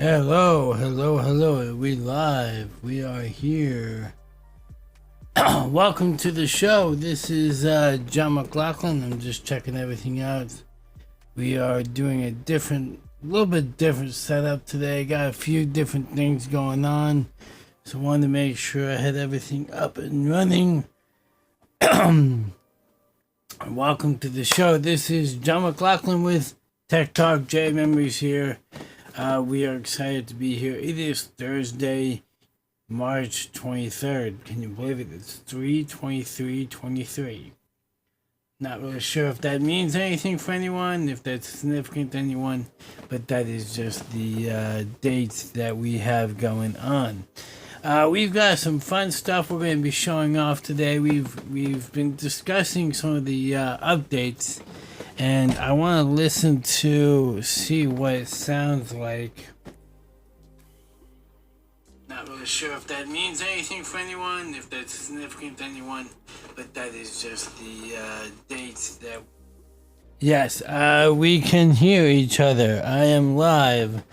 Hello, hello, hello. We live. We are here. Welcome to the show. This is John McLauchlan. I'm just checking everything out. We are doing a little bit different setup today. Got a few different things going on. So I wanted to make sure I had everything up and running. Welcome to the show. This is John McLauchlan with Tech Talk. JAmemories here. We are excited to be here. It is Thursday, March 23rd. Can you believe it? It's 3/23/23. Not really sure if that means anything for anyone, if that's significant to anyone, but that is just the dates that we have going on. We've got some fun stuff we're going to be showing off today. We've been discussing some of the updates, and I want to listen to see what it sounds like. Not really sure if that means anything for anyone, if that's significant to anyone, but that is just the dates that... Yes, we can hear each other. I am live.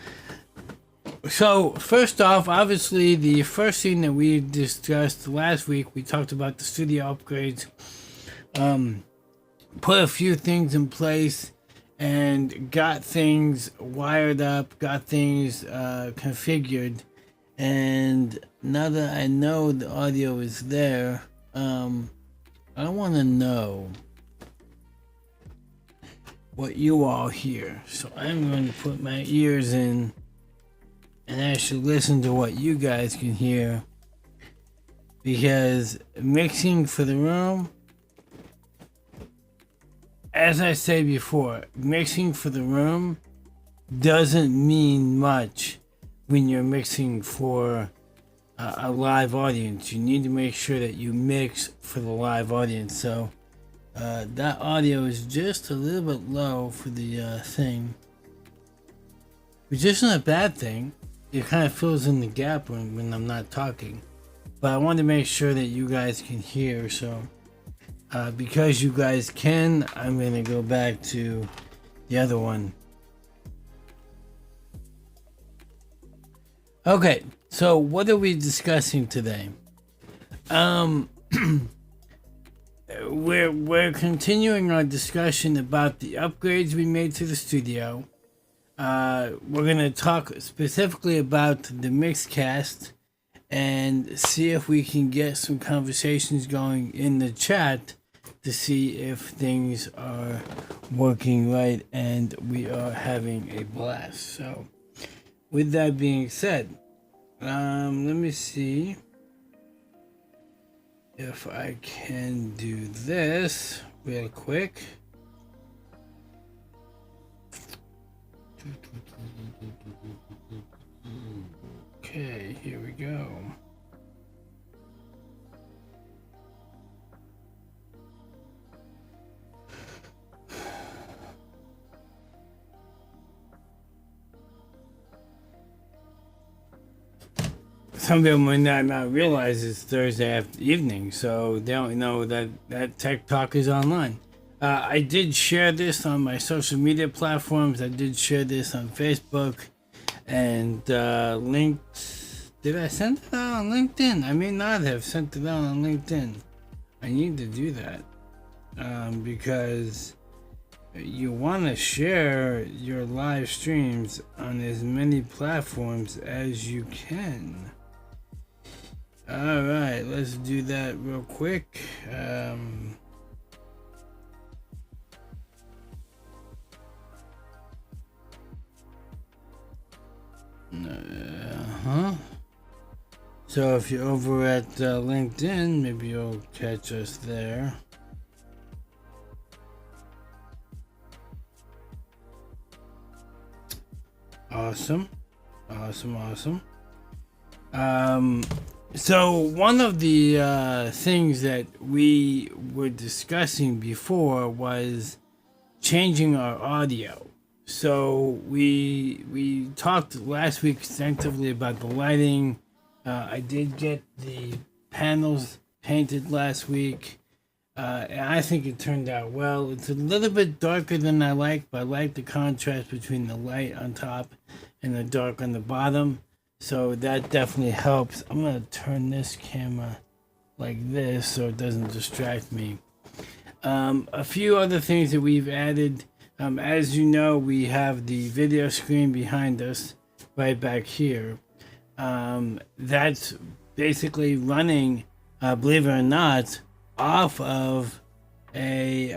So first off, obviously the first thing that we discussed last week, we talked about the studio upgrades. Put a few things in place and got things wired up, got things configured. And now that I know the audio is there, I want to know what you all hear. So I'm going to put my ears in and actually listen to what you guys can hear, because mixing for the room, as I said before, mixing for the room doesn't mean much when you're mixing for a live audience. You need to make sure that you mix for the live audience. So that audio is just a little bit low for the thing, which isn't a bad thing. It kind of fills in the gap when I'm not talking. But I want to make sure that you guys can hear. So because you guys can, I'm going to go back to the other one. Okay, so what are we discussing today? We're continuing our discussion about the upgrades we made to the studio. We're going to talk specifically about the Mixcast and see if we can get some conversations going in the chat to see if things are working right and we are having a blast. So with that being said, let me see if I can do this real quick. Okay, here we go. Some people might not realize it's Thursday evening, so they don't know that Tech Talk is online. I did share this on my social media platforms. I did share this on Facebook and linked. Did I send it out on LinkedIn? I may not have sent it out on LinkedIn. I need to do that because you want to share your live streams on as many platforms as you can. All right, let's do that real quick. So if you're over at LinkedIn, maybe you'll catch us there. Awesome. So one of the things that we were discussing before was changing our audio. So we talked last week extensively about the lighting. I did get the panels painted last week, and I think it turned out well. It's a little bit darker than I like, but I like the contrast between the light on top and the dark on the bottom. So that definitely helps. I'm going to turn this camera like this so it doesn't distract me. A few other things that we've added. As you know, we have the video screen behind us right back here. That's basically running, believe it or not, off of a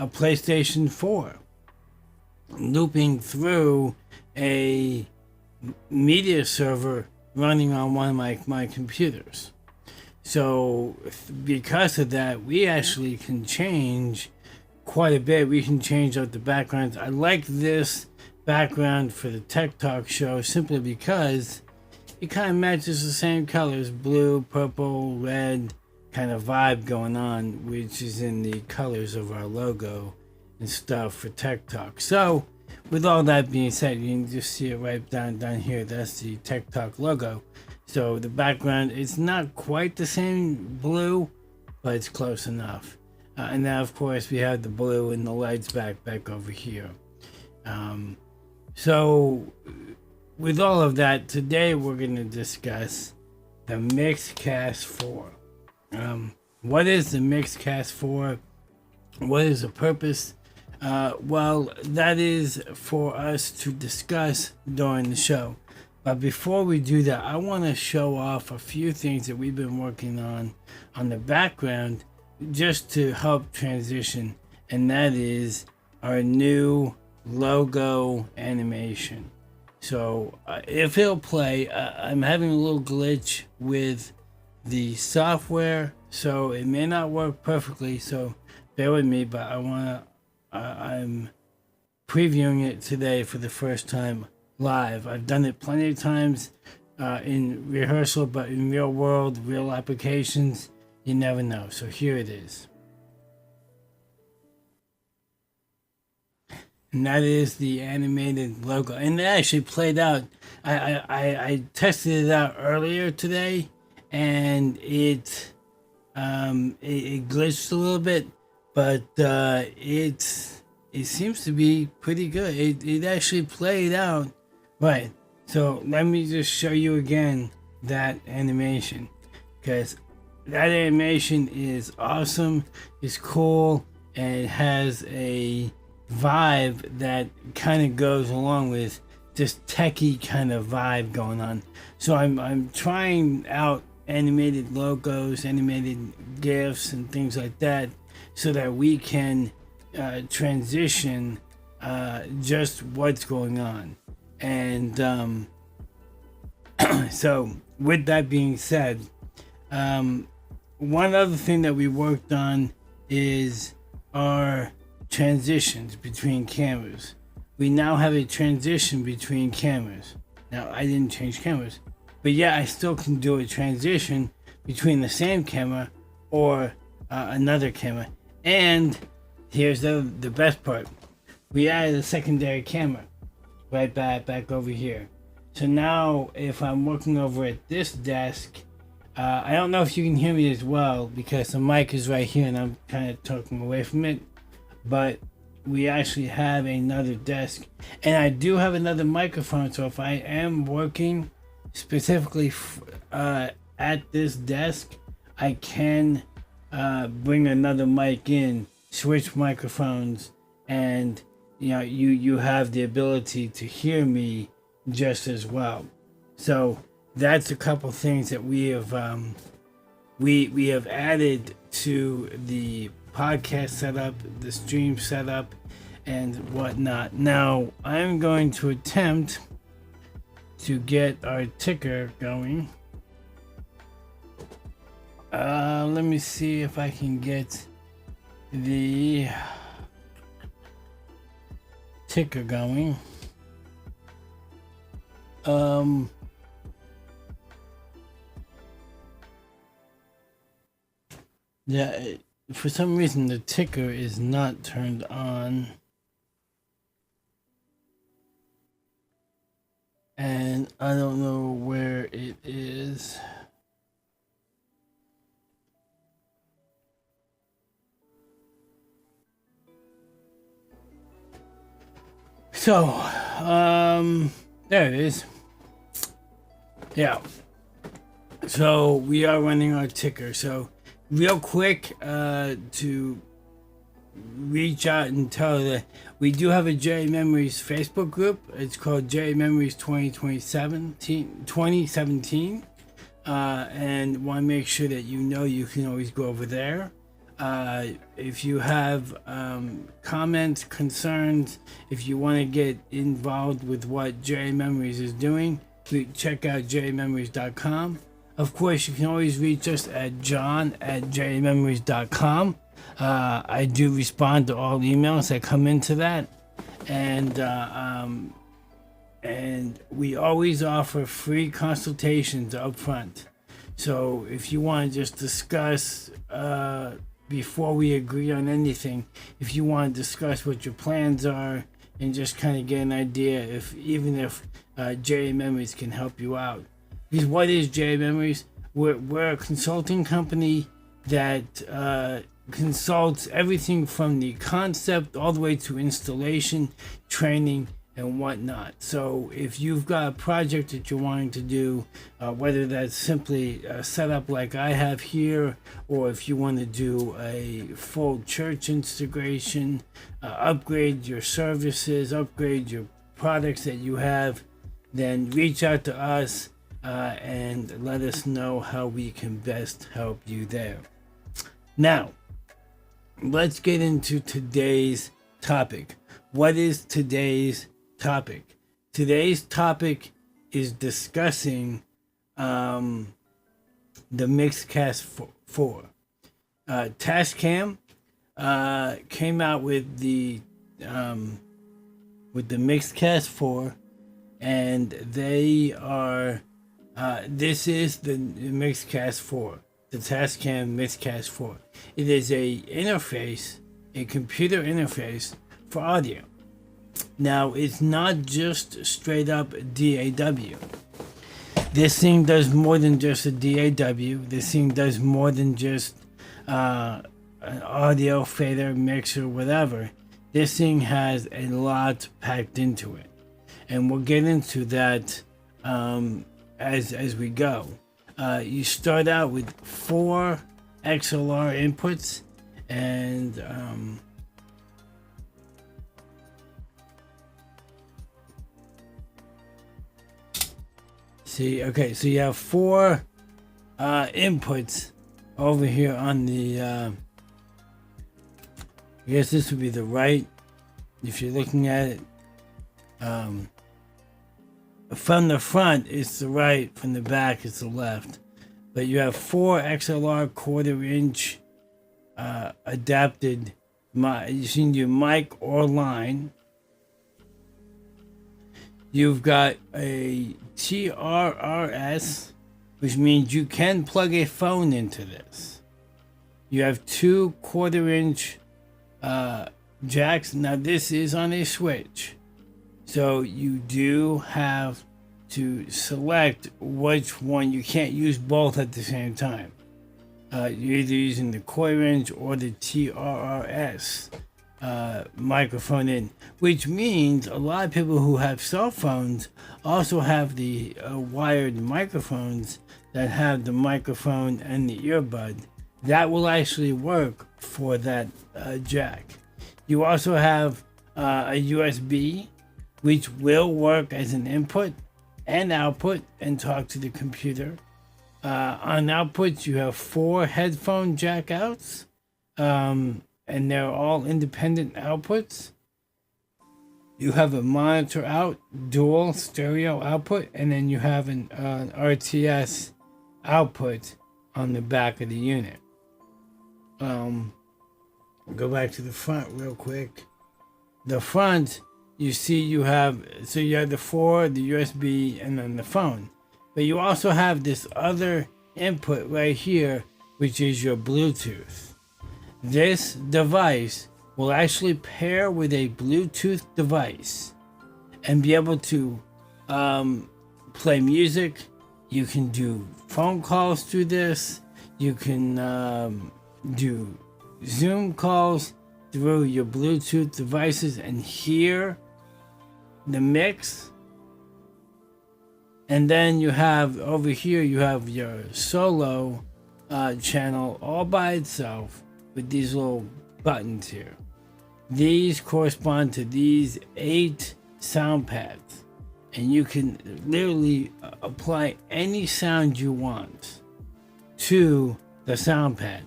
PlayStation 4, looping through a media server running on one of my computers. So because of that, we actually can change quite a bit. We can change out the backgrounds. I like this background for the Tech Talk show simply because it kind of matches the same colors, blue, purple, red kind of vibe going on, which is in the colors of our logo and stuff for Tech Talk. So with all that being said, you can just see it right down here. That's the Tech Talk logo. So the background is not quite the same blue, but it's close enough. And now, of course, we have the blue and the lights back over here. So with all of that, today we're going to discuss the Mixcast 4. What is the Mixcast 4? What is the purpose? Well, that is for us to discuss during the show. But before we do that, I want to show off a few things that we've been working on the background just to help transition. And that is our new logo animation. So if it'll play, I'm having a little glitch with the software, so it may not work perfectly, so bear with me, but I'm previewing it today for the first time live. I've done it plenty of times in rehearsal, but in real world, real applications, you never know. So here it is. And that is the animated logo. And it actually played out. I tested it out earlier today, and it glitched a little bit, but it seems to be pretty good. It actually played out right. So let me just show you again that animation, because that animation is awesome. It's cool, and it has a vibe that kind of goes along with this techie kind of vibe going on. So I'm trying out animated logos, animated GIFs, and things like that, so that we can transition just what's going on. And so with that being said, one other thing that we worked on is our transitions between cameras. We now have a transition between cameras. Now, I didn't change cameras, but yeah, I still can do a transition between the same camera or another camera. And here's the best part. We added a secondary camera right back over here. So now if I'm working over at this desk, I don't know if you can hear me as well, because the mic is right here and I'm kind of talking away from it. But we actually have another desk, and I do have another microphone, so if I am working specifically at this desk, I can bring another mic in, switch microphones, and you have the ability to hear me just as well. So that's a couple things that we have added to the podcast setup, the stream setup, and whatnot. Now I'm going to attempt to get our ticker going. Let me see if I can get the ticker going. Yeah, for some reason the ticker is not turned on. And I don't know where it is. So, there it is. Yeah. So we are running our ticker. So real quick, to reach out and tell that we do have a JAmemories Facebook group. It's called JAmemories 2017. And want to make sure that you can always go over there. If you have comments, concerns, if you want to get involved with what JAmemories is doing, check out JAmemories.com. Of course, you can always reach us at john@JAmemories.com. I do respond to all emails that come into that, and we always offer free consultations up front. So if you want to just discuss before we agree on anything, if you want to discuss what your plans are and just kind of get an idea if JAmemories can help you out. Because what is JAmemories? We're a consulting company that consults everything from the concept all the way to installation, training, and whatnot. So if you've got a project that you're wanting to do, whether that's simply a setup like I have here, or if you want to do a full church integration, upgrade your services, upgrade your products that you have, then reach out to us and let us know how we can best help you there. Now, let's get into today's topic. What is today's topic? Today's topic is discussing the Mixcast 4. Tascam came out with the Mixcast 4, and they are this is the Mixcast 4, the Tascam Mixcast 4. It is a computer interface for audio. Now, it's not just straight up DAW. This thing does more than just a DAW. This thing does more than just an audio fader, mixer, whatever. This thing has a lot packed into it, and we'll get into that as we go. You start out with 4 XLR inputs, and so you have 4 inputs over here on the I guess this would be the right, if you're looking at it. From the front it's the right, from the back it's the left, but you have 4 XLR 1/4 inch adapted using your mic or line. You've got a TRRS, which means you can plug a phone into this. You have 2 1/4 inch jacks. Now this is on a switch, so you do have to select which one. You can't use both at the same time. You're either using the 1/4 inch or the TRRS microphone in, which means a lot of people who have cell phones also have the wired microphones that have the microphone and the earbud. That will actually work for that jack. You also have a USB, which will work as an input and output and talk to the computer. On outputs, you have 4 headphone jack outs, and they're all independent outputs. You have a monitor out, dual stereo output, and then you have an RTS output on the back of the unit. Go back to the front real quick. The front, you see you have the 4, the USB, and then the phone. But you also have this other input right here, which is your Bluetooth. This device will actually pair with a Bluetooth device and be able to play music. You can do phone calls through this. You can do Zoom calls through your Bluetooth devices and hear the mix. And then you have over here, you have your solo channel all by itself with these little buttons here. These correspond to these 8 sound pads, and you can literally apply any sound you want to the sound pad.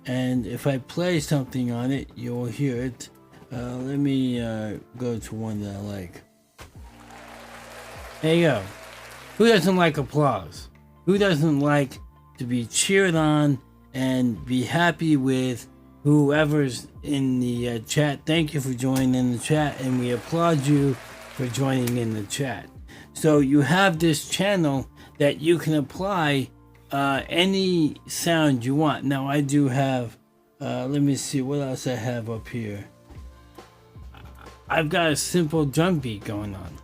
And if I play something on it, you'll hear it. Let me go to one that I like. There you go. Who doesn't like applause? Who doesn't like to be cheered on and be happy with whoever's in the chat? Thank you for joining in the chat, and we applaud you for joining in the chat. So you have this channel that you can apply any sound you want. Now I do have, let me see what else I have up here. I've got a simple drum beat going on.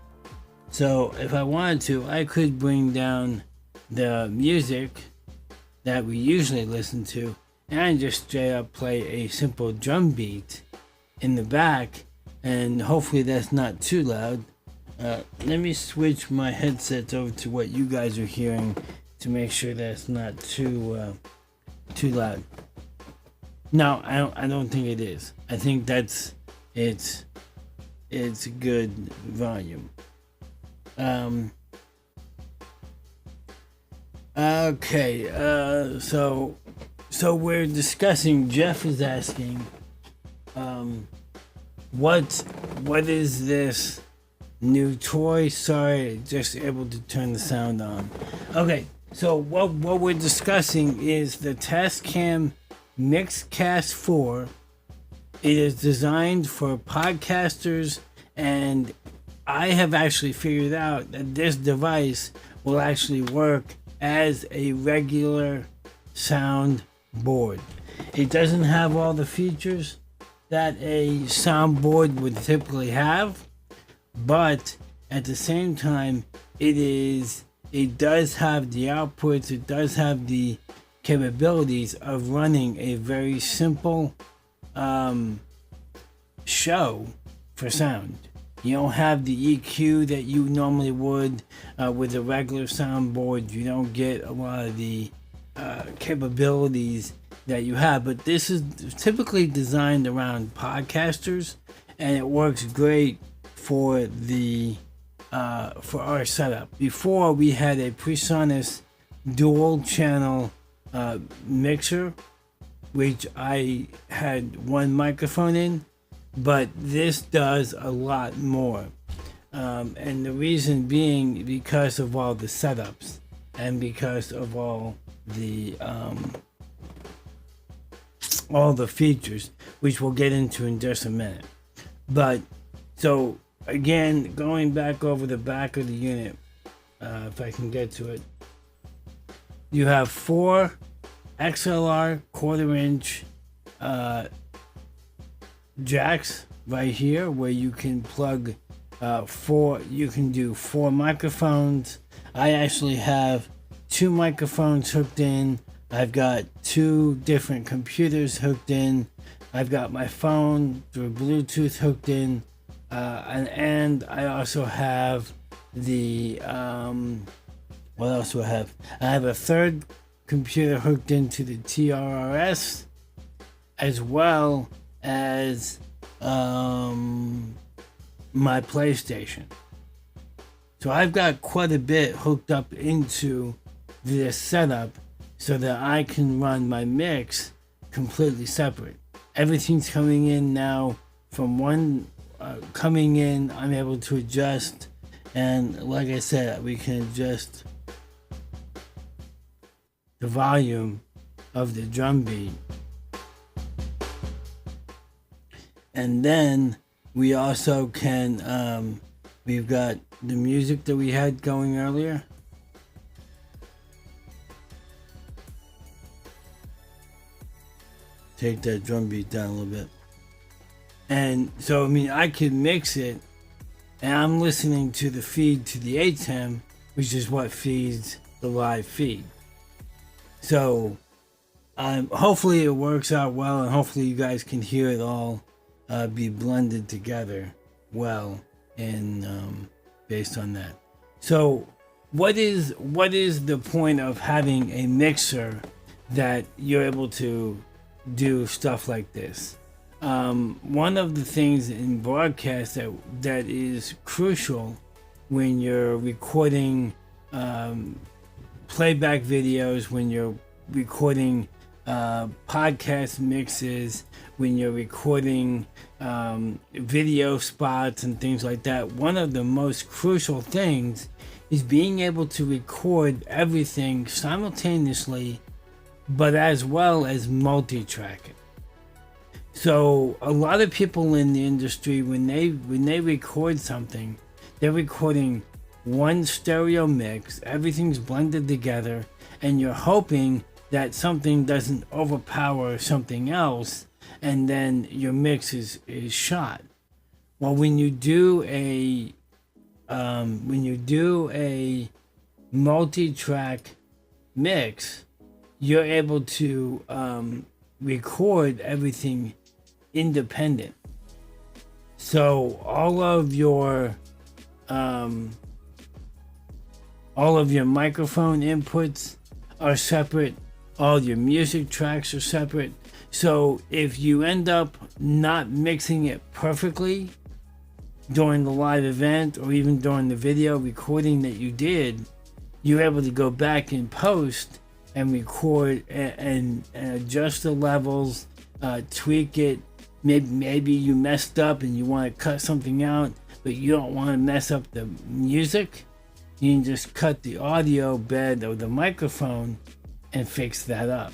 So if I wanted to, I could bring down the music that we usually listen to and just straight up play a simple drum beat in the back, and hopefully that's not too loud. Let me switch my headsets over to what you guys are hearing to make sure that's not too loud. No, I don't think it is. I think it's good volume. Okay. So we're discussing. Jeff is asking, what is this new toy? Sorry, just able to turn the sound on. Okay. So what we're discussing is the Tascam Mixcast 4. It is designed for podcasters, and I have actually figured out that this device will actually work as a regular sound board. It doesn't have all the features that a soundboard would typically have, but at the same time, it does have the outputs, it does have the capabilities of running a very simple show for sound. You don't have the EQ that you normally would with a regular soundboard. You don't get a lot of the capabilities that you have, but this is typically designed around podcasters, and it works great for our setup. Before, we had a PreSonus dual channel mixer, which I had one microphone in, but this does a lot more. And the reason being because of all the setups and because of all the features, which we'll get into in just a minute. But so again, going back over the back of the unit, if I can get to it, you have 4 XLR 1/4 inch jacks right here, where you can plug you can do 4 microphones. I actually have 2 microphones hooked in. I've got 2 different computers hooked in. I've got my phone through Bluetooth hooked in, and I also have the what else do I have? I have a 3rd computer hooked into the TRRS, as well as my PlayStation. So I've got quite a bit hooked up into this setup so that I can run my mix completely separate. Everything's coming in now from one coming in. I'm able to adjust, and like I said, we can adjust the volume of the drum beat. And then we also can, we've got the music that we had going earlier. Take that drum beat down a little bit. And so, I mean, I can mix it, and I'm listening to the feed to the ATEM, which is what feeds the live feed. So, hopefully it works out well, and hopefully you guys can hear it all be blended together well, and based on that. So, what is the point of having a mixer that you're able to do stuff like this? One of the things in broadcast that is crucial when you're recording playback videos, when you're recording podcast mixes, when you're recording video spots and things like that, one of the most crucial things is being able to record everything simultaneously, but as well as multi-track it. So a lot of people in the industry, when they record something, they're recording one stereo mix, everything's blended together, and you're hoping that something doesn't overpower something else, and then your mix is shot. Well, when you do a multi-track mix, you're able to record everything independent. So all of your all of your microphone inputs are separate. All your music tracks are separate. So if you end up not mixing it perfectly during the live event or even during the video recording that you did, you're able to go back in post and record and adjust the levels, tweak it. Maybe you messed up and you want to cut something out, but you don't want to mess up the music. You can just cut the audio bed or the microphone and fix that up.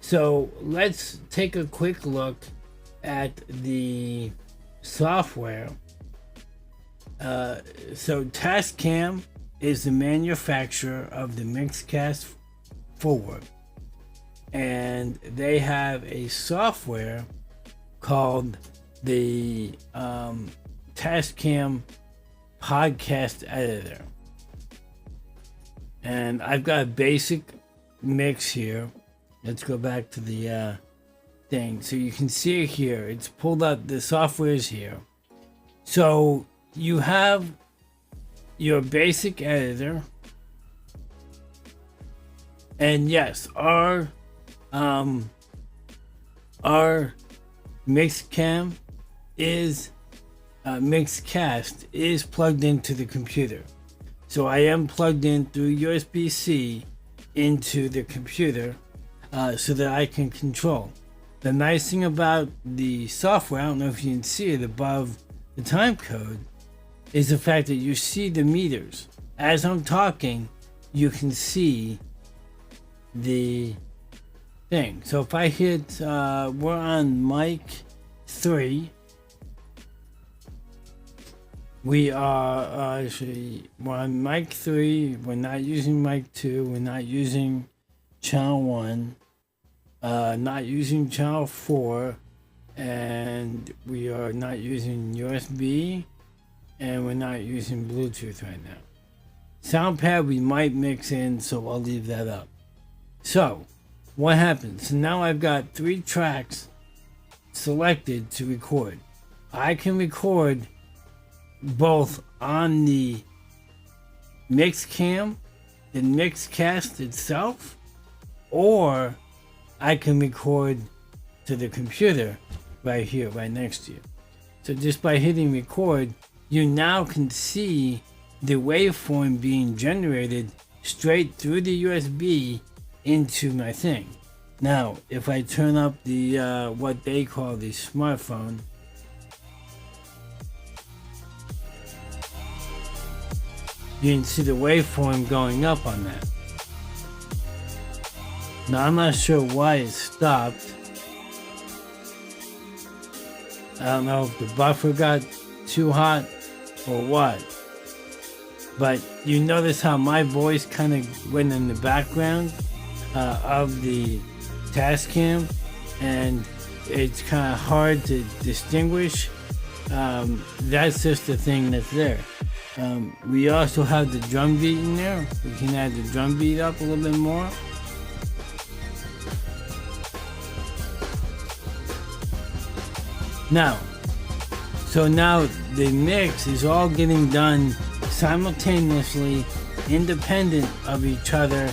So let's take a quick look at the software. So Tascam is the manufacturer of the Mixcast 4, and they have a software called the Tascam Podcast Editor. And I've got a basic mix here. Let's go back to the thing. So you can see it here. It's pulled up. The software is here. So you have your basic editor. And yes, our Mixcam is Mixcast is plugged into the computer. So I am plugged in through USB-C into the computer so that I can control. The nice thing about the software, I don't know if you can see it above the time code, is the fact that you see the meters. As I'm talking, you can see the thing. So if I hit, we're on mic 3. We are actually, we're on mic 3. We're not using mic 2. We're not using channel 1. Not using channel 4. And we are not using USB. And we're not using Bluetooth right now. Soundpad we might mix in, so I'll leave that up. So, what happens? So now I've got 3 tracks selected to record. I can record both on the Mixcam, the Mixcast itself, or I can record to the computer right here, right next to you. So just by hitting record, you now can see the waveform being generated straight through the USB into my thing. Now, if I turn up the what they call the smartphone, you can see the waveform going up on that. Now, I'm not sure why it stopped. I don't know if the buffer got too hot or what. But you notice how my voice kind of went in the background of the Tascam, and it's kind of hard to distinguish. That's just the thing that's there. We also have the drum beat in there. We can add the drum beat up a little bit more. Now the mix is all getting done simultaneously, independent of each other.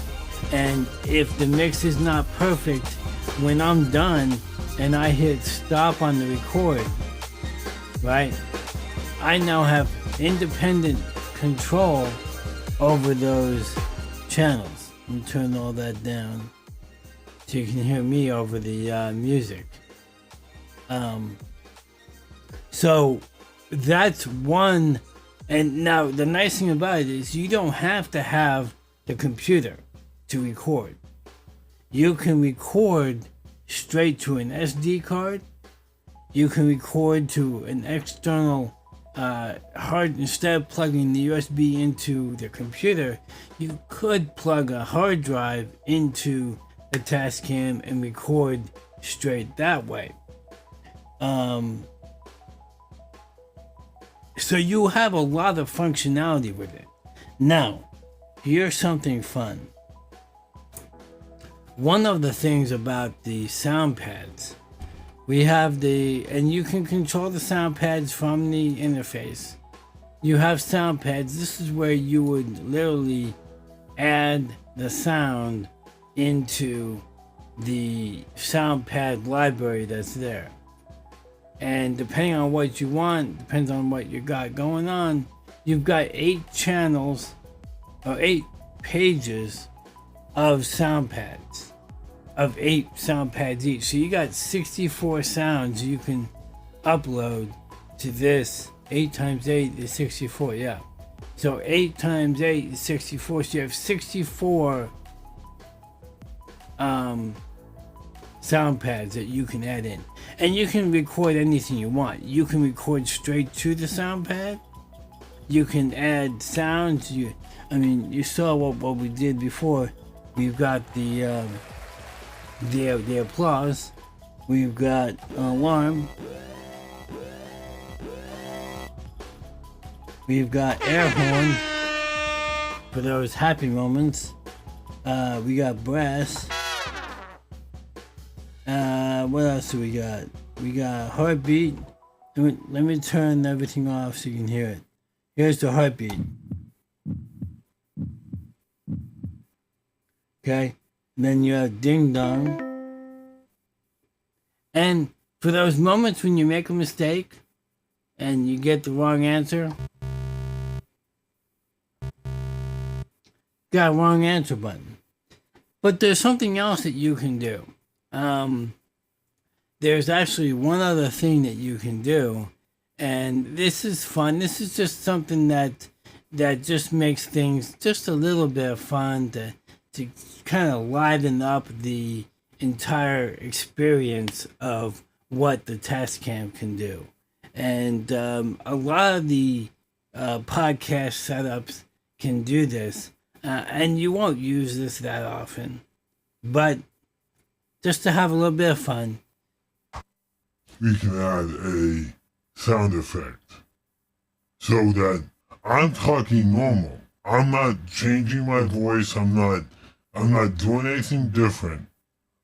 And if the mix is not perfect, when I'm done and I hit stop on the record, right, I now have independent control over those channels. Let me turn all that down so you can hear me over the music. So that's one. And now the nice thing about it is you don't have to have the computer to record. You can record straight to an SD card. You can record to an external hard. Instead of plugging the USB into the computer, you could plug a hard drive into the Tascam and record straight that way. So you have a lot of functionality with it. Now, here's something fun. One of the things about the sound pads, we have and you can control the sound pads from the interface. you have sound pads. This is where you would literally add the sound into the sound pad library that's there. And depending on what you want, depends on what you got going on, you've got 8 channels or 8 pages of sound pads, of 8 sound pads each. So you got 64 sounds you can upload to this. 8 times 8 is 64, yeah. So 8 times 8 is 64. So you have 64 sound pads that you can add in. And you can record anything you want. You can record straight to the sound pad. You can add sounds. You saw what we did before. We've got the applause. We've got an alarm. We've got air horn for those happy moments. We got brass. What else do we got? We got heartbeat. Let me turn everything off so you can hear it. Here's the heartbeat. Okay. Then you have ding dong. And for those moments when you make a mistake and you get the wrong answer, got a wrong answer button. But there's something else that you can do. There's actually one other thing that you can do, and this is fun. This is just something that just makes things just a little bit of fun to kind of liven up the entire experience of what the Tascam can do. And a lot of the podcast setups can do this, and you won't use this that often, but just to have a little bit of fun, we can add a sound effect so that I'm talking normal. I'm not changing my voice. I'm not doing anything different,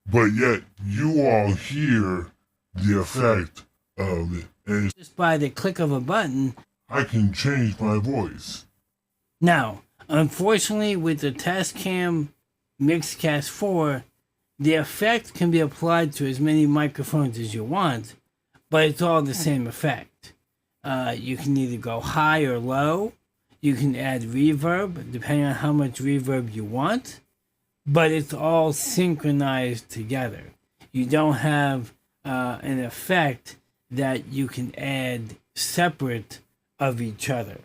but yet you all hear the effect of it. And just by the click of a button, I can change my voice. Now, unfortunately, with the Tascam Mixcast 4, the effect can be applied to as many microphones as you want, but it's all the same effect. You can either go high or low. You can add reverb, depending on how much reverb you want, but it's all synchronized together. You don't have an effect that you can add separate of each other.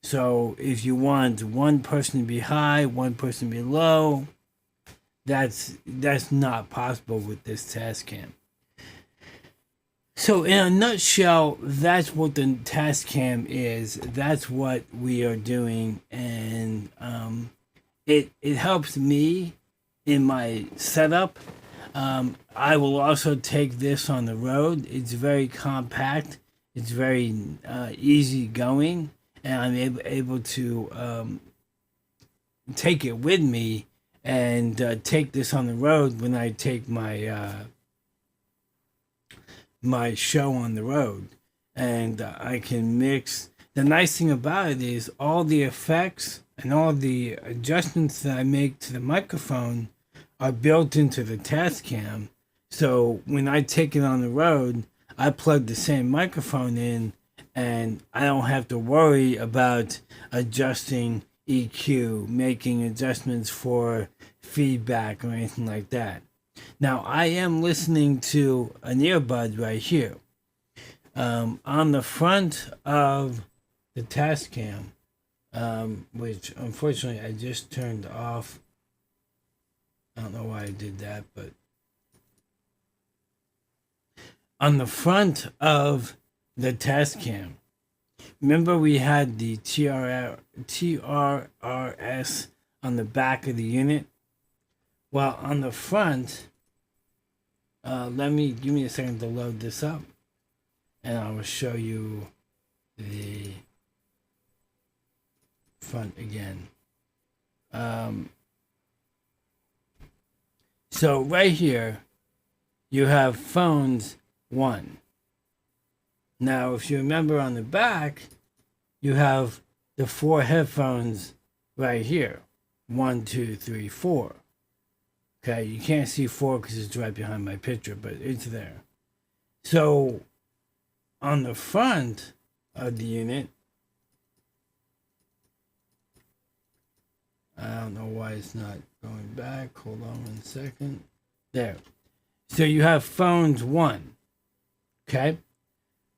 So if you want one person to be high, one person to be low, that's not possible with this Tascam. So in a nutshell, that's what the Tascam is. That's what we are doing, and it helps me in my setup. I will also take this on the road. It's very compact. It's very easy going, and I'm able to take it with me and take this on the road when I take my my show on the road, and I can mix. The nice thing about it is all the effects and all the adjustments that I make to the microphone are built into the Tascam. So when I take it on the road, I plug the same microphone in, and I don't have to worry about adjusting EQ, making adjustments for feedback or anything like that. Now, I am listening to an earbud right here. On the front of the Tascam, which unfortunately I just turned off. I don't know why I did that, but on the front of the Tascam, remember we had the TRRS on the back of the unit? Well, on the front, give me a second to load this up, and I will show you the front again. So right here, you have phones 1. Now, if you remember on the back, you have the 4 headphones right here. 1, 2, 3, 4. Okay, you can't see 4 because it's right behind my picture, but it's there. So on the front of the unit, I don't know why it's not going back. Hold on 1 second. There. So you have phones 1. Okay?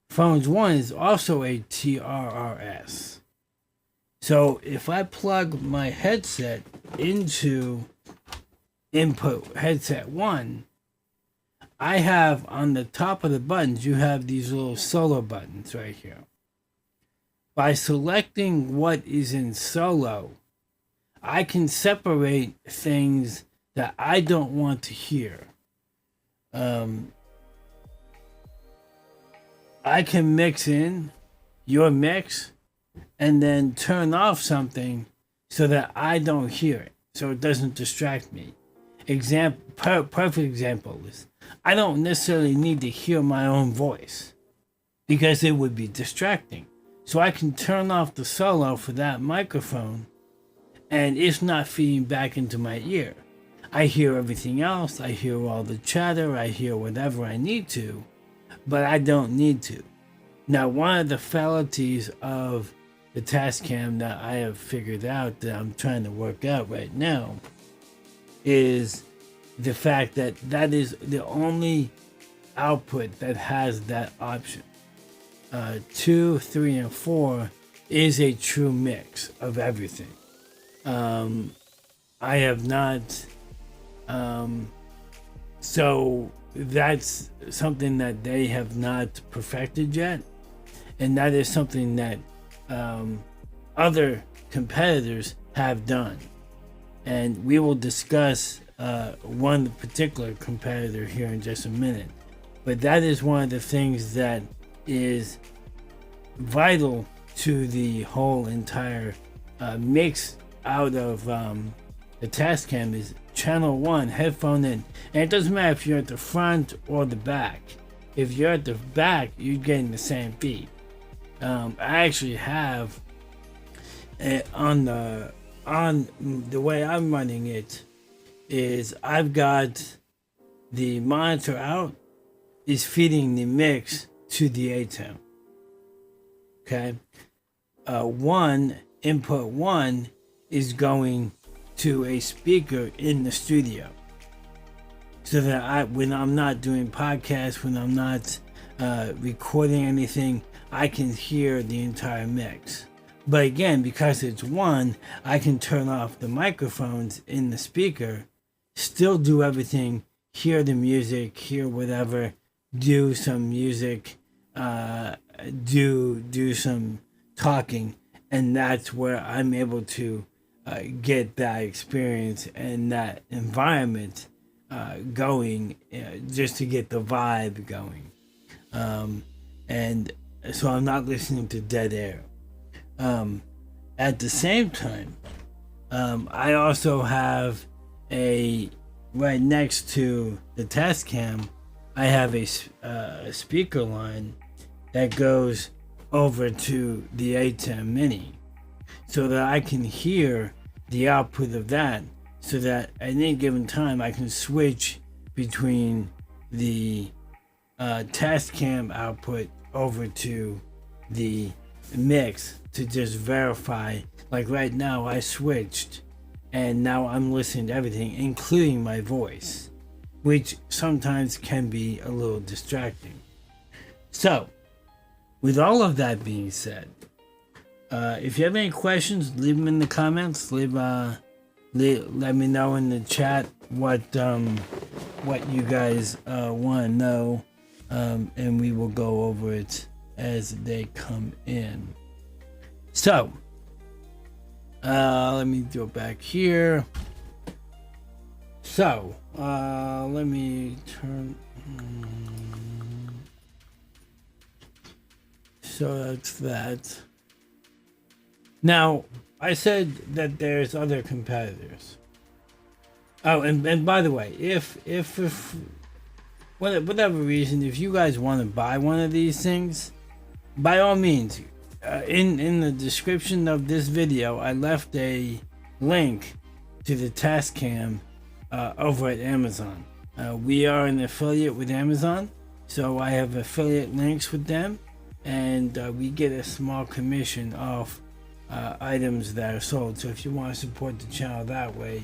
Phones 1 is also a TRRS. So if I plug my headset into input headset 1, I have on the top of the buttons, you have these little solo buttons right here. By selecting what is in solo, I can separate things that I don't want to hear. I can mix in your mix and then turn off something so that I don't hear it, so it doesn't distract me. Perfect example is I don't necessarily need to hear my own voice because it would be distracting. So I can turn off the solo for that microphone and it's not feeding back into my ear. I hear everything else. I hear all the chatter. I hear whatever I need to, but I don't need to. Now, one of the fallacies of the Tascam that I have figured out that I'm trying to work out right now is the fact that that is the only output that has that option. 2, 3, and 4 is a true mix of everything. I have not. So that's something that they have not perfected yet, and that is something that other competitors have done. And we will discuss one particular competitor here in just a minute. But that is one of the things that is vital to the whole entire mix out of the Tascam is channel 1, headphone in. And it doesn't matter if you're at the front or the back. If you're at the back, you're getting the same feed. I actually have on the way I'm running it is I've got the monitor out is feeding the mix to the ATEM. Okay, input 1 is going to a speaker in the studio, so that when I'm not doing podcasts, when I'm not recording anything, I can hear the entire mix. But again, because it's 1, I can turn off the microphones in the speaker, still do everything, hear the music, hear whatever, do some music, do some talking, and that's where I'm able to get that experience and that environment going, just to get the vibe going. And so I'm not listening to dead air. At the same time, I also have right next to the Tascam, I have a speaker line that goes over to the ATEM Mini, so that I can hear the output of that, so that at any given time I can switch between the Tascam output over to the mix to just verify. Like right now I switched and now I'm listening to everything, including my voice, which sometimes can be a little distracting. So with all of that being said, if you have any questions, leave them in the comments. Let me know in the chat what you guys want to know, and we will go over it as they come in. So let me go back here. So let me turn. So that's that. Now, I said that there's other competitors. Oh, and by the way, if whatever reason, if you guys want to buy one of these things, by all means, in the description of this video, I left a link to the Tascam over at Amazon. We are an affiliate with Amazon, so I have affiliate links with them, and we get a small commission off items that are sold. So if you want to support the channel that way,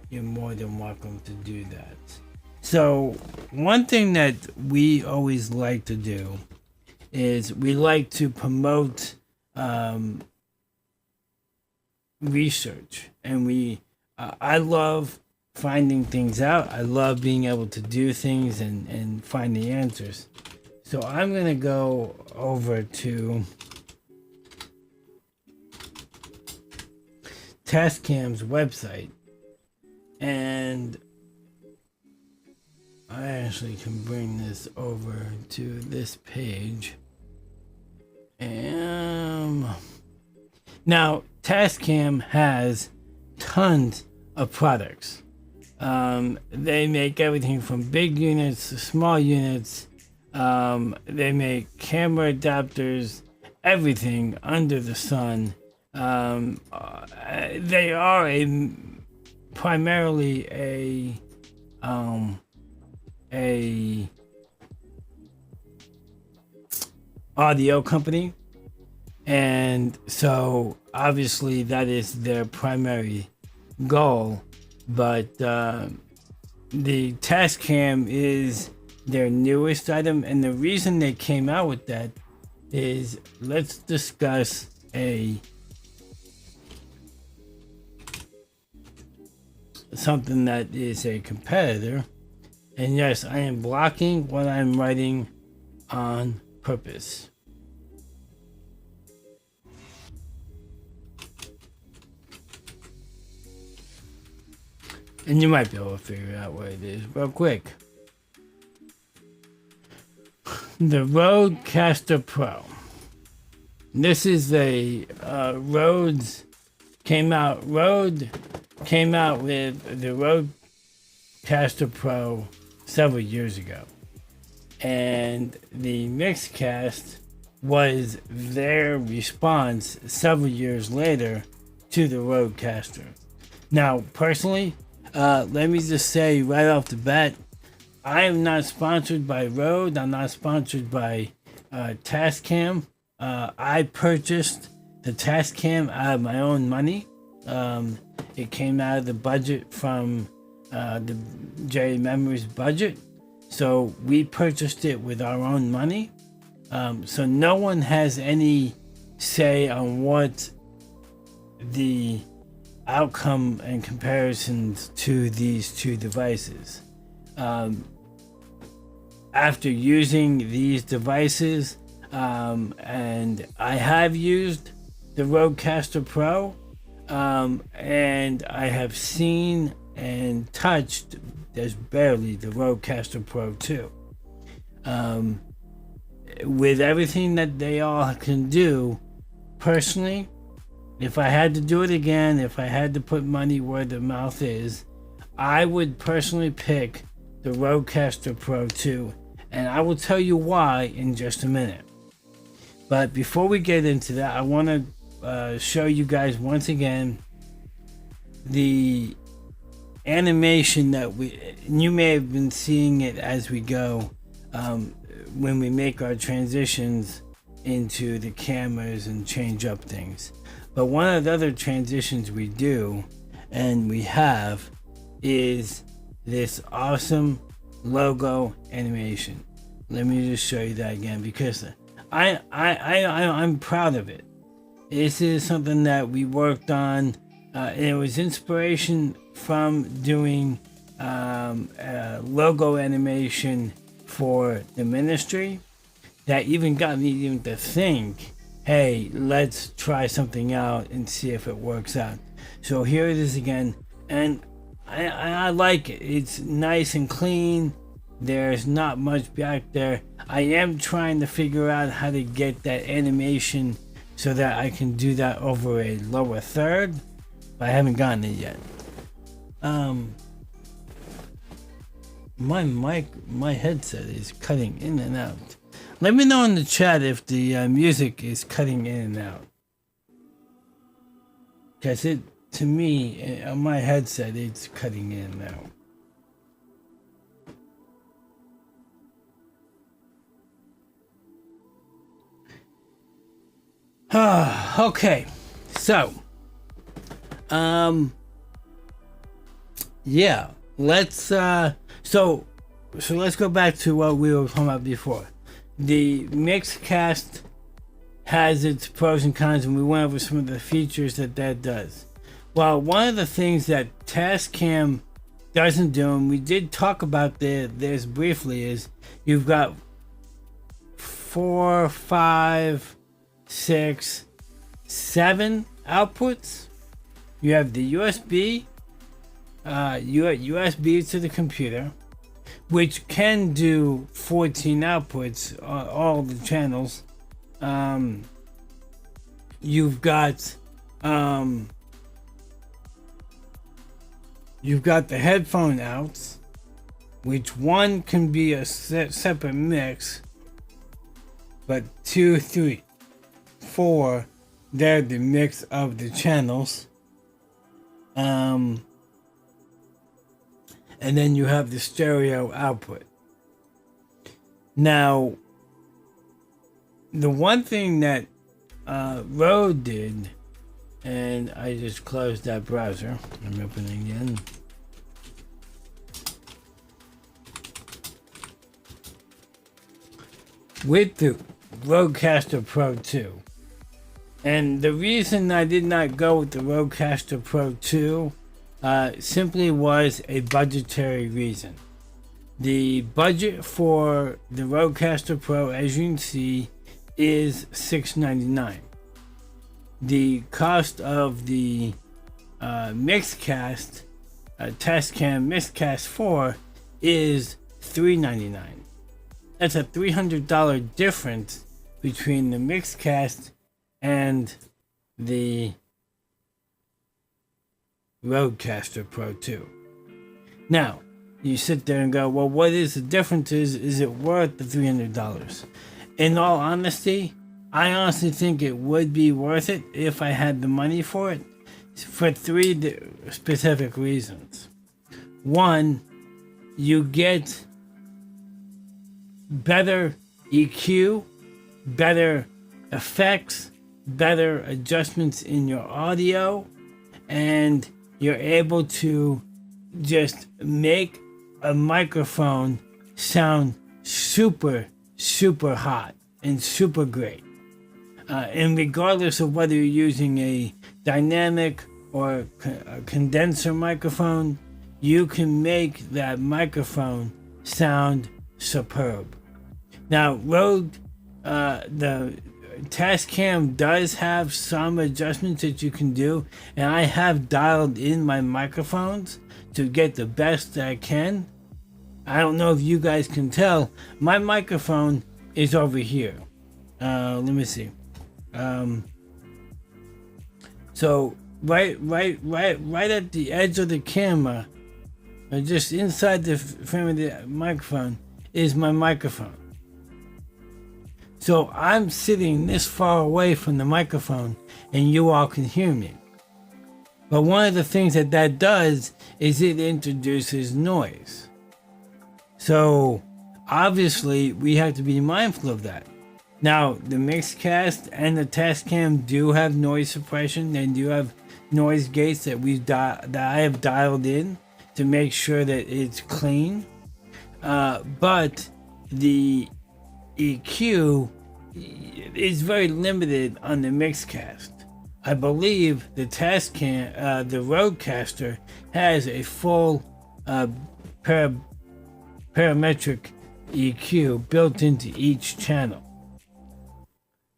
you're more than welcome to do that. So one thing that we always like to do is we like to promote research, and I love finding things out. I love being able to do things and find the answers. So I'm gonna go over to Tascam's website, and I actually can bring this over to this page. And now Tascam has tons of products. They make everything from big units to small units. They make camera adapters, everything under the sun. They are primarily a audio company, and so obviously that is their primary goal. But the Tascam is their newest item, and the reason they came out with that is, let's discuss something that is a competitor. And yes, I am blocking what I'm writing on purpose. And you might be able to figure out what it is real quick. The Rodecaster Pro. This is a Rode came out with the Rodecaster Pro several years ago, and the Mixcast was their response several years later to the Rodecaster. Now, personally, let me just say right off the bat, I am not sponsored by Rode. I'm not sponsored by Tascam. I purchased the Tascam out of my own money. It came out of the budget from the JAmemories budget, so we purchased it with our own money. So no one has any say on what the outcome and comparisons to these two devices. After using these devices, and I have used the Rodecaster Pro, and I have seen and touched, there's barely, the Rodecaster Pro 2. With everything that they all can do, personally, if I had to do it again, if I had to put money where the mouth is, I would personally pick the Rodecaster Pro 2, and I will tell you why in just a minute. But before we get into that, I want to show you guys once again the animation that you may have been seeing it as we go, when we make our transitions into the cameras and change up things. But one of the other transitions we do and we have is this awesome logo animation. Let me just show you that again, because I'm proud of it. This is something that we worked on. It was inspiration from doing logo animation for the ministry that even got me even to think, hey, let's try something out and see if it works out. So here it is again, and I like it. It's nice and clean. There's not much back there. I am trying to figure out how to get that animation so that I can do that over a lower third, but I haven't gotten it yet. My headset is cutting in and out. Let me know in the chat if the music is cutting in and out. Because to me, on my headset, it's cutting in and out. Okay, so, yeah, let's, so let's go back to what we were talking about before. The Mixcast has its pros and cons, and we went over some of the features that does. Well, one of the things that Tascam doesn't do, and we did talk about this briefly, is you've got 4, 5, 6, 7 outputs. You have the USB, USB to the computer, which can do 14 outputs, all the channels. You've got the headphone outs, which one can be a separate mix, but 2, 3, 4, they're the mix of the channels. And then you have the stereo output. Now, the one thing that Rode did, and I just closed that browser. I'm opening again. With the Rodecaster Pro 2. And the reason I did not go with the Rodecaster Pro 2 simply was a budgetary reason. The budget for the Rodecaster Pro, as you can see, is $699. The cost of the Mixcast, Tascam Mixcast 4 is $399. That's a $300 difference between the Mixcast and the Rodecaster Pro 2. Now, you sit there and go, well, what is the difference? Is it worth the $300? In all honesty, I honestly think it would be worth it if I had the money for it, for 3 specific reasons. One, you get better EQ, better effects, better adjustments in your audio, and you're able to just make a microphone sound super, super hot and super great. And regardless of whether you're using a dynamic or a condenser microphone, you can make that microphone sound superb. Now, Rode, the Tascam does have some adjustments that you can do, and I have dialed in my microphones to get the best that I can. I don't know if you guys can tell, my microphone is over here. Let me see. So right at the edge of the camera, or just inside the frame of the microphone, is my microphone. So I'm sitting this far away from the microphone and you all can hear me. But one of the things that does is it introduces noise. So obviously we have to be mindful of that. Now, the Mixcast and the Tascam do have noise suppression. They do have noise gates that I have dialed in to make sure that it's clean. But the EQ is very limited on the Mixcast. I believe the Tascam, the Rodecaster, has a full parametric EQ built into each channel.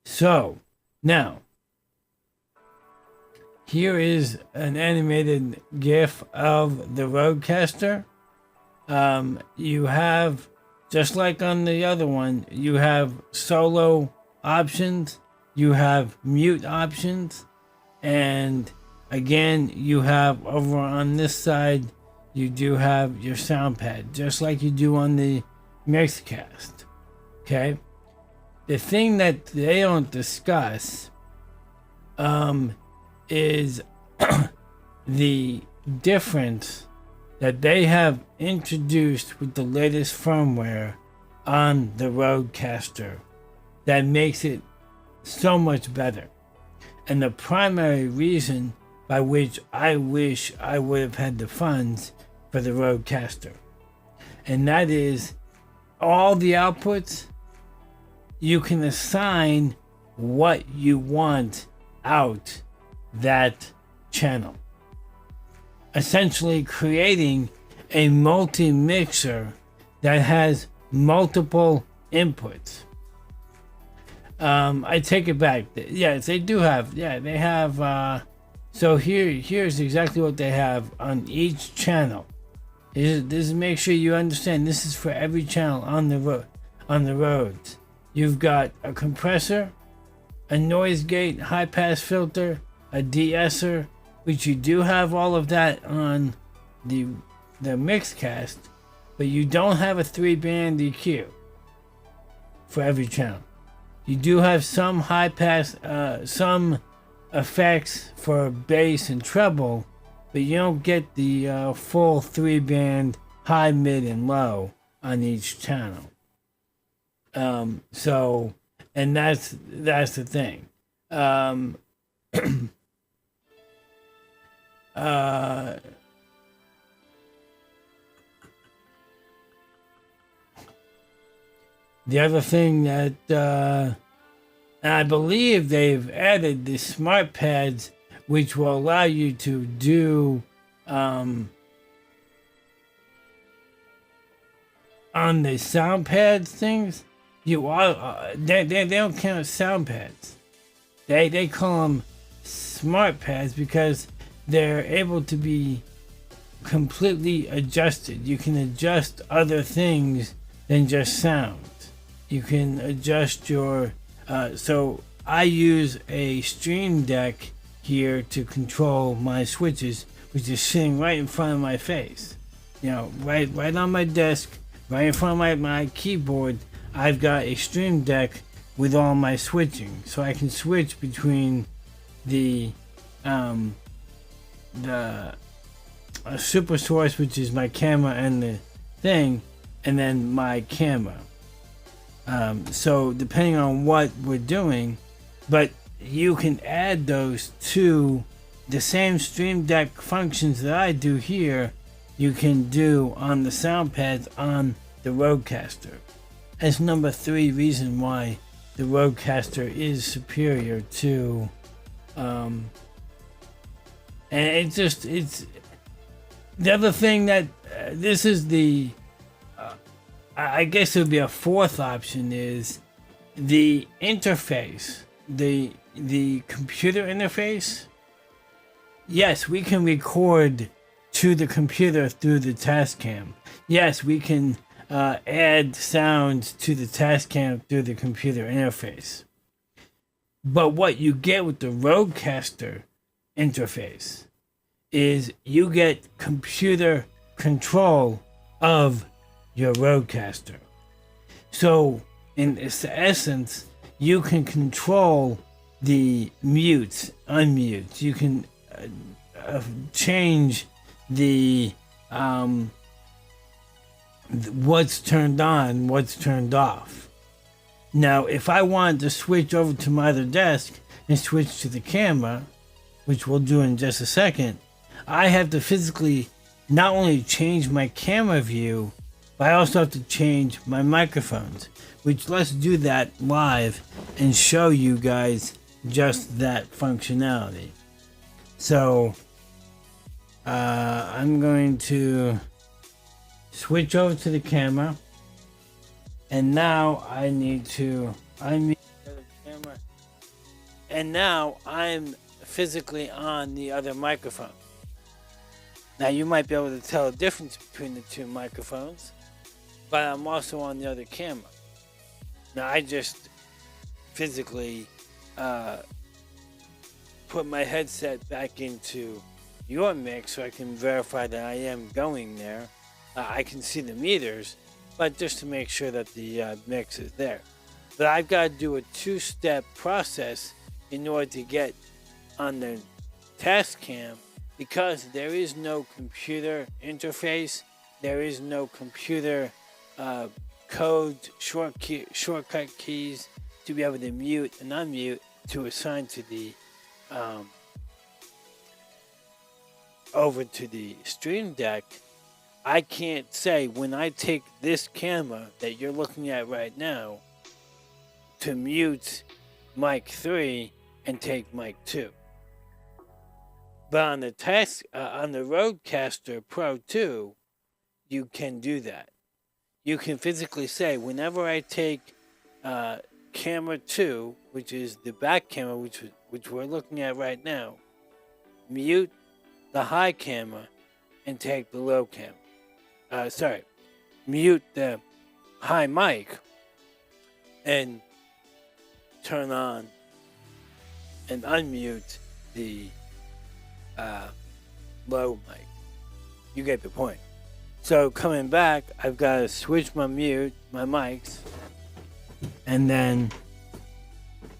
So now, here is an animated GIF of the Rodecaster. You have, just like on the other one, you have solo options, you have mute options, and again, you have over on this side, you do have your sound pad, just like you do on the Mixcast. Okay? The thing that they don't discuss is the difference that they have introduced with the latest firmware on the Rodecaster that makes it so much better. And the primary reason by which I wish I would have had the funds for the Rodecaster, and that is all the outputs, you can assign what you want out that channel, essentially creating a multi-mixer that has multiple inputs. I take it back. Yes, they do have. Yeah, they have. So here's exactly what they have on each channel. This is make sure you understand. This is for every channel on the roads. You've got a compressor, a noise gate, high pass filter, a de-esser, which you do have all of that on the Mixcast, but you don't have a 3-band EQ for every channel. You do have some high pass, some effects for bass and treble, but you don't get the full 3-band high, mid, and low on each channel. So, and that's the thing. The other thing that I believe they've added the smart pads, which will allow you to do on the sound pads things. You are they don't count sound pads. They call them smart pads because they're able to be completely adjusted. You can adjust other things than just sound. You can adjust your so I use a Stream Deck here to control my switches, which is sitting right in front of my face. You know, right on my desk, right in front of my keyboard. I've got a Stream Deck with all my switching, so I can switch between the super source, which is my camera and the thing, and then my camera. So depending on what we're doing, but you can add those to the same Stream Deck functions that I do here. You can do on the sound pads on the Rodecaster. That's number 3 reason why the Rodecaster is superior to, and it's the other thing that this is the. I guess it would be a 4th option is the interface, the computer interface. Yes, we can record to the computer through the Tascam. Yes, we can add sounds to the Tascam through the computer interface. But what you get with the Rodecaster interface is you get computer control of your Rodecaster. So in its essence, you can control the mutes, unmutes. You can change the what's turned on, what's turned off. Now, if I wanted to switch over to my other desk and switch to the camera, which we'll do in just a second, I have to physically not only change my camera view, but I also have to change my microphones, which let's do that live and show you guys just that functionality. So I'm going to switch over to the camera, and now I need to unmute the camera, and now I'm physically on the other microphone. Now you might be able to tell the difference between the two microphones, but I'm also on the other camera. Now I just physically put my headset back into your mix so I can verify that I am going there. I can see the meters, but just to make sure that the mix is there. But I've got to do a 2-step process in order to get on the test cam, because there is no computer interface, there is no computer code shortcut keys to be able to mute and unmute to assign to the over to the Stream Deck. I can't say when I take this camera that you're looking at right now to mute mic 3 and take mic 2. But on the Rodecaster Pro 2, you can do that. You can physically say, whenever I take camera 2, which is the back camera, which we're looking at right now, mute the high camera and take the low camera. Mute the high mic and turn on and unmute the low mic. You get the point. So coming back, I've got to switch my mics, and then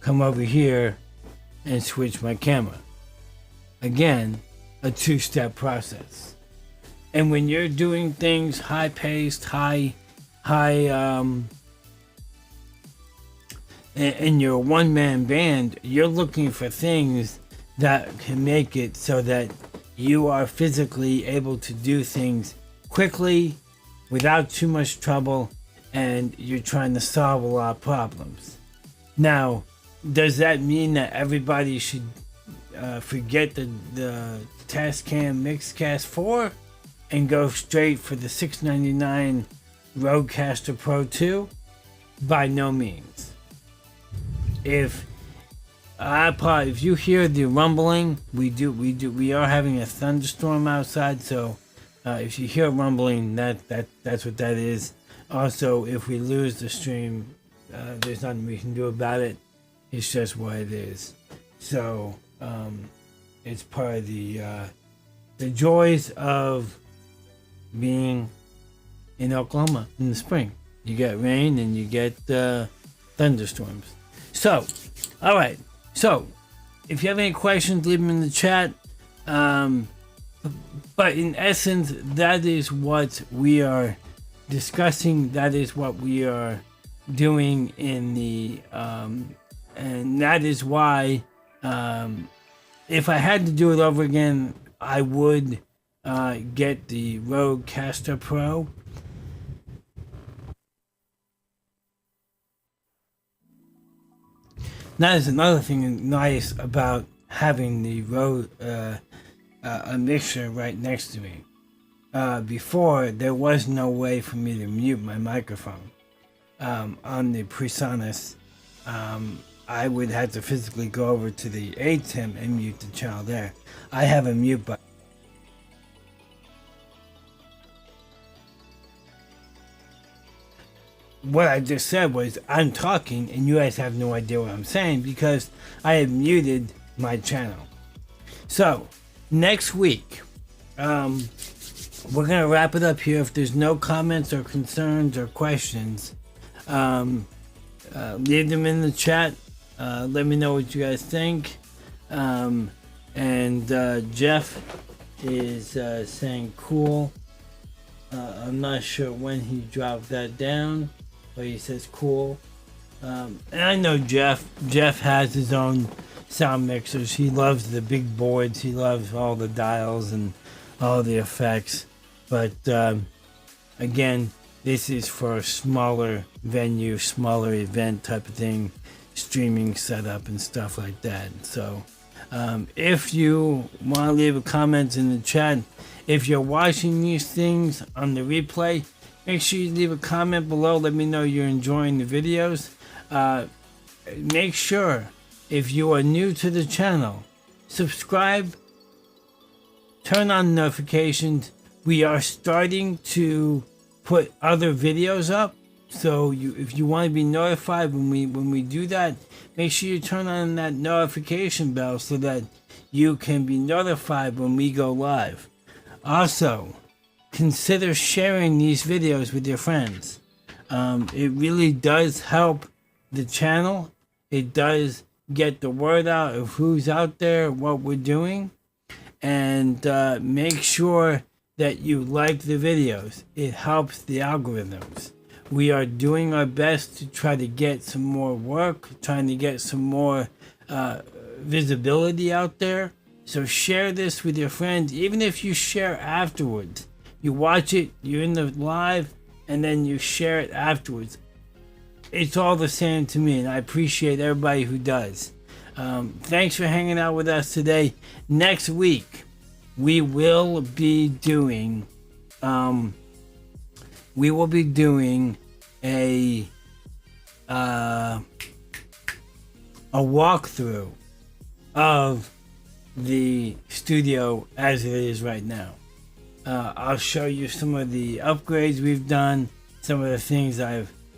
come over here and switch my camera. Again, a 2-step process. And when you're doing things high-paced, in your one-man band, you're looking for things that can make it so that you are physically able to do things quickly, without too much trouble, and you're trying to solve a lot of problems. Now, does that mean that everybody should forget the Tascam Mixcast 4 and go straight for the $699 Rodecaster Pro 2? By no means. If you hear the rumbling, we are having a thunderstorm outside, so if you hear rumbling, that's what that is. Also, if we lose the stream, there's nothing we can do about it. It's just what it is. So it's part of the joys of being in Oklahoma in the spring. You get rain and you get thunderstorms. So, all right. So, if you have any questions, leave them in the chat. But in essence, that is what we are discussing. That is what we are doing in the, and that is why, if I had to do it over again, I would get the Rodecaster Pro. That is another thing nice about having the a mixer right next to me. Before, there was no way for me to mute my microphone. On the PreSonus, I would have to physically go over to the ATEM and mute the channel there. I have a mute button. What I just said was I'm talking and you guys have no idea what I'm saying because I have muted my channel. So next week, we're gonna wrap it up here. If there's no comments or concerns or questions, leave them in the chat. Let me know what you guys think. And Jeff is saying cool. I'm not sure when he dropped that down, but he says cool. And I know Jeff has his own sound mixers. He loves the big boards. He loves all the dials and all the effects. But again, this is for a smaller venue, smaller event type of thing, streaming setup and stuff like that. So if you want to leave a comment in the chat, if you're watching these things on the replay, make sure you leave a comment below. Let me know you're enjoying the videos. Make sure, if you are new to the channel, subscribe, turn on notifications. We are starting to put other videos up. So if you want to be notified when we do that, make sure you turn on that notification bell so that you can be notified when we go live. Also, consider sharing these videos with your friends. It really does help the channel. It does get the word out of who's out there, what we're doing. And make sure that you like the videos. It helps the algorithms. We are doing our best to try to get some more work, trying to get some more visibility out there. So share this with your friends, even if you share afterwards. You watch it, you're in the live, and then you share it afterwards. It's all the same to me, and I appreciate everybody who does. Thanks for hanging out with us today. Next week, we will be doing a walkthrough of the studio as it is right now. I'll show you some of the upgrades we've done, some of the things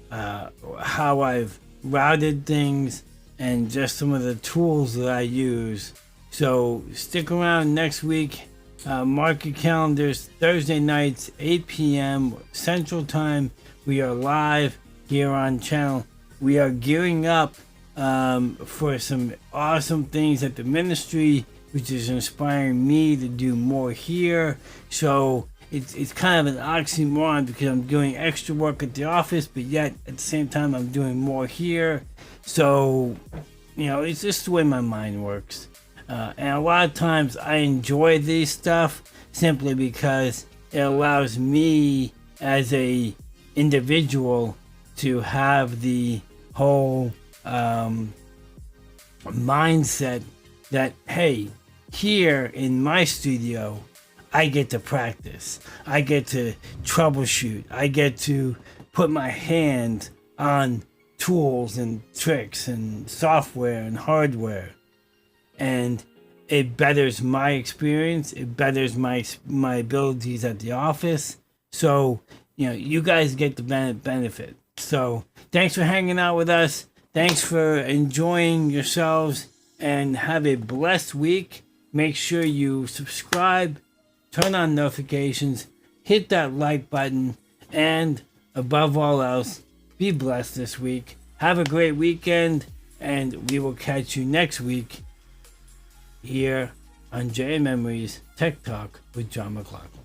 how I've routed things, and just some of the tools that I use. So stick around next week. Mark your calendars. Thursday nights, 8 p.m. Central Time. We are live here on channel. We are gearing up for some awesome things at the ministry, which is inspiring me to do more here. So it's kind of an oxymoron because I'm doing extra work at the office, but yet at the same time I'm doing more here. So, it's just the way my mind works. And a lot of times I enjoy this stuff simply because it allows me as a individual to have the whole mindset that, hey, here in my studio, I get to practice. I get to troubleshoot. I get to put my hand on tools and tricks and software and hardware. And it betters my experience. It betters my abilities at the office. So, you guys get the benefit. So, thanks for hanging out with us. Thanks for enjoying yourselves, and have a blessed week. Make sure you subscribe, turn on notifications, hit that like button, and above all else, be blessed this week. Have a great weekend, and we will catch you next week here on JAmemories Tech Talk with John McLauchlan.